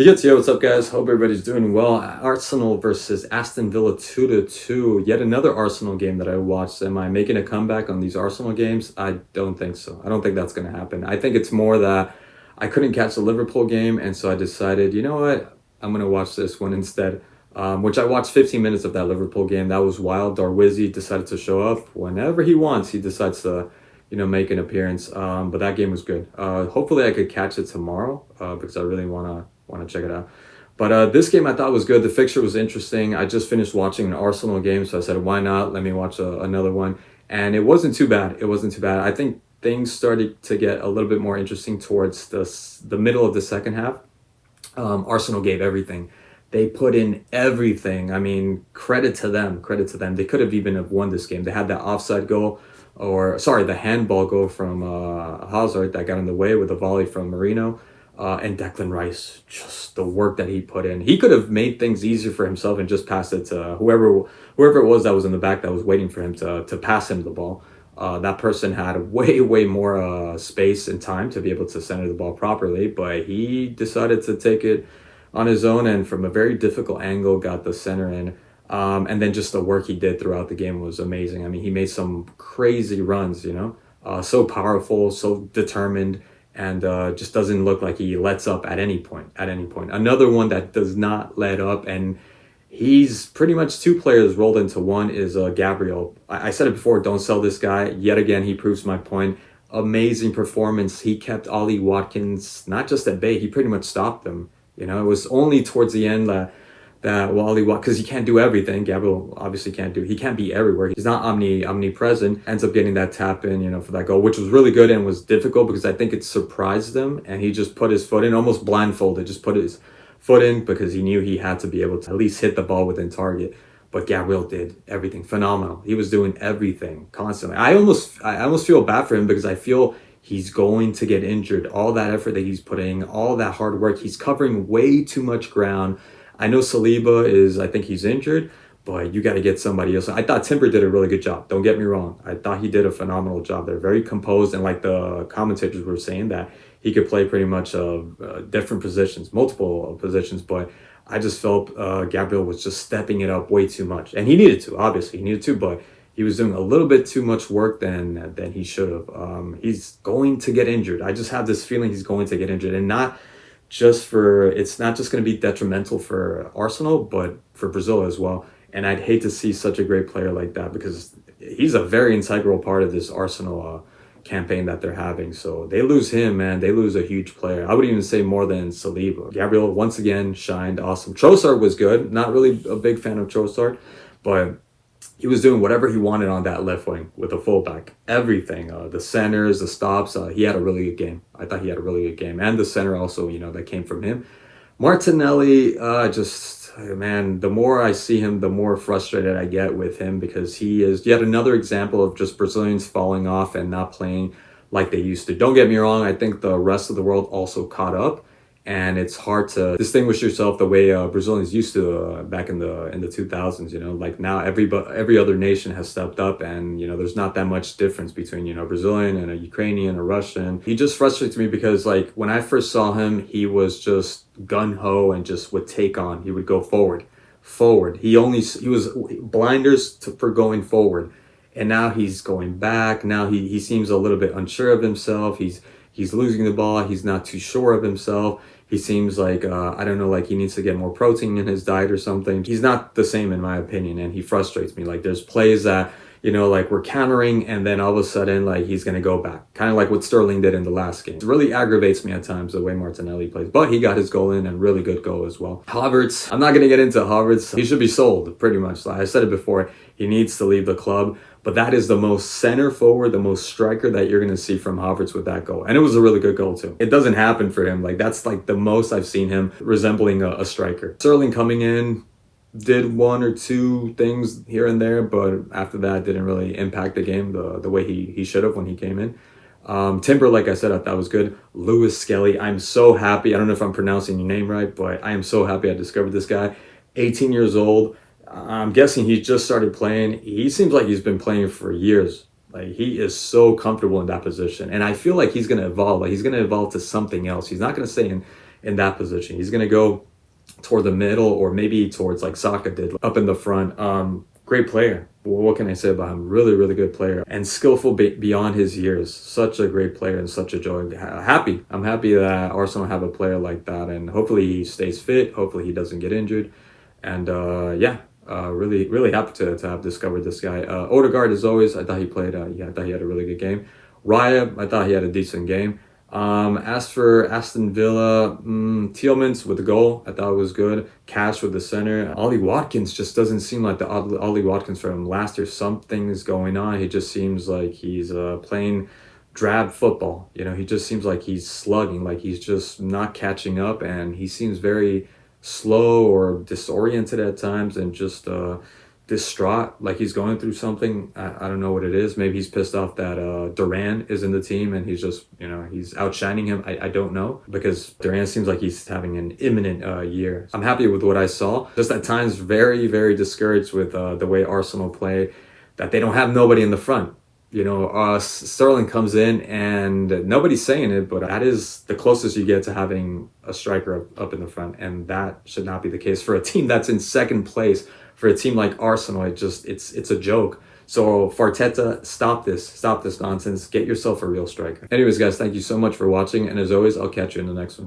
Yo, what's up, guys? Hope everybody's doing well. Arsenal versus Aston Villa 2-2. Yet another Arsenal game that I watched. Am I making a comeback on these Arsenal games? I don't think so. I don't think that's going to happen. I think it's more that I couldn't catch the Liverpool game, and so I decided, you know what? I'm going to watch this one instead. Which I watched 15 minutes of that Liverpool game. That was wild. Darwizzi decided to show up whenever he wants. He decides to, make an appearance. But that game was good. Hopefully, I could catch it tomorrow because I really want to check it out. But this game I thought was good. The fixture was interesting. I just finished watching an Arsenal game, so I said, why not? Let me watch another one. And it wasn't too bad. It wasn't too bad. I think things started to get a little bit more interesting towards the middle of the second half. Arsenal gave everything. They put in everything. I mean, credit to them. Credit to them. They could have even have won this game. They had that offside goal, or sorry, the handball goal from Hazard that got in the way with a volley from Marino. And Declan Rice, just the work that he put in. He could have made things easier for himself and just passed it to whoever it was that was in the back that was waiting for him to pass him the ball. That person had way more space and time to be able to center the ball properly, but he decided to take it on his own and from a very difficult angle got the center in. And then just the work he did throughout the game was amazing. I mean, he made some crazy runs, so powerful, so determined, and just doesn't look like he lets up at any point. At any point, another one that does not let up, and he's pretty much two players rolled into one is Gabriel. I said it before, don't sell this guy. Yet again, he proves my point. Amazing performance. He kept Ollie Watkins not just at bay, he pretty much stopped them. It was only towards the end that Wally Watt, because he can't do everything. Gabriel obviously he can't be everywhere. He's not omnipresent. Ends up getting that tap in, for that goal, which was really good and was difficult because I think it surprised them, and he just put his foot in, almost blindfolded, just put his foot in because he knew he had to be able to at least hit the ball within target. But Gabriel did everything phenomenal. He was doing everything constantly. I almost feel bad for him because I feel he's going to get injured. All that effort that he's putting, all that hard work, he's covering way too much ground. I know I think he's injured, but you got to get somebody else. I thought Timber did a really good job. Don't get me wrong. I thought he did a phenomenal job. They're very composed, and like the commentators were saying, that he could play pretty much different positions, multiple positions, but I just felt Gabriel was just stepping it up way too much. And he needed to, obviously. He needed to, but he was doing a little bit too much work than he should have. He's going to get injured. I just have this feeling he's going to get injured, and it's not just going to be detrimental for Arsenal, but for Brazil as well. And I'd hate to see such a great player like that because he's a very integral part of this Arsenal campaign that they're having. So they lose him, man. They lose a huge player. I would even say more than Saliba. Gabriel once again shined awesome. Trossard was good. Not really a big fan of Trossard, but he was doing whatever he wanted on that left wing with the fullback. Everything, the centers, the stops. He had a really good game. I thought he had a really good game, and the center also, that came from him. Martinelli, man, the more I see him, the more frustrated I get with him because he is yet another example of just Brazilians falling off and not playing like they used to. Don't get me wrong, I think the rest of the world also caught up, and it's hard to distinguish yourself the way Brazilians used to back in the 2000s. Like now every other nation has stepped up, and there's not that much difference between Brazilian and a Ukrainian, a Russian. He just frustrates me because like when I first saw him, he was just gun ho and just would take on. He would go forward. He was blinders for going forward, and now he's going back. Now he seems a little bit unsure of himself. He's losing the ball. He's not too sure of himself. He seems like, I don't know, like he needs to get more protein in his diet or something. He's not the same in my opinion, and he frustrates me. Like there's plays that, like we're countering and then all of a sudden, like he's going to go back. Kind of like what Sterling did in the last game. It really aggravates me at times the way Martinelli plays, but he got his goal in and really good goal as well. Havertz, I'm not going to get into Havertz. He should be sold pretty much. Like I said it before, he needs to leave the club. But that is the most center forward, the most striker that you're going to see from Havertz with that goal. And it was a really good goal too. It doesn't happen for him. Like that's like the most I've seen him resembling a striker. Sterling coming in, did one or two things here and there, but after that didn't really impact the game the way he should have when he came in. Timber, like I said, I thought was good. Lewis Skelly, I'm so happy. I don't know if I'm pronouncing your name right, but I am so happy I discovered this guy. 18 years old. I'm guessing he just started playing. He seems like he's been playing for years. Like he is so comfortable in that position, and I feel like he's going to evolve. Like he's going to evolve to something else. He's not going to stay in that position. He's going to go toward the middle or maybe towards like Saka did up in the front. Great player. What can I say about him? Really, really good player and skillful beyond his years. Such a great player and such a joy. Happy. I'm happy that Arsenal have a player like that, and hopefully he stays fit. Hopefully he doesn't get injured. And yeah, really, really happy to have discovered this guy. Odegaard, as always, I thought he played. Yeah, I thought he had a really good game. Raya, I thought he had a decent game. As for Aston Villa, Tielemans with the goal, I thought it was good. Cash with the center. Ollie Watkins just doesn't seem like the Ollie Watkins from last year. Something is going on. He just seems like he's playing drab football. You know, he just seems like he's slugging, like he's just not catching up, and he seems very slow or disoriented at times and just distraught, like he's going through something. I don't know what it is. Maybe he's pissed off that Duran is in the team and he's just, he's outshining him. I don't know, because Duran seems like he's having an imminent year. I'm happy with what I saw. Just at times very, very discouraged with the way Arsenal play, that they don't have nobody in the front. Sterling comes in and nobody's saying it, but that is the closest you get to having a striker up in the front. And that should not be the case for a team that's in second place. For a team like Arsenal, it's a joke. So Arteta, stop this nonsense. Get yourself a real striker. Anyways, guys, thank you so much for watching. And as always, I'll catch you in the next one.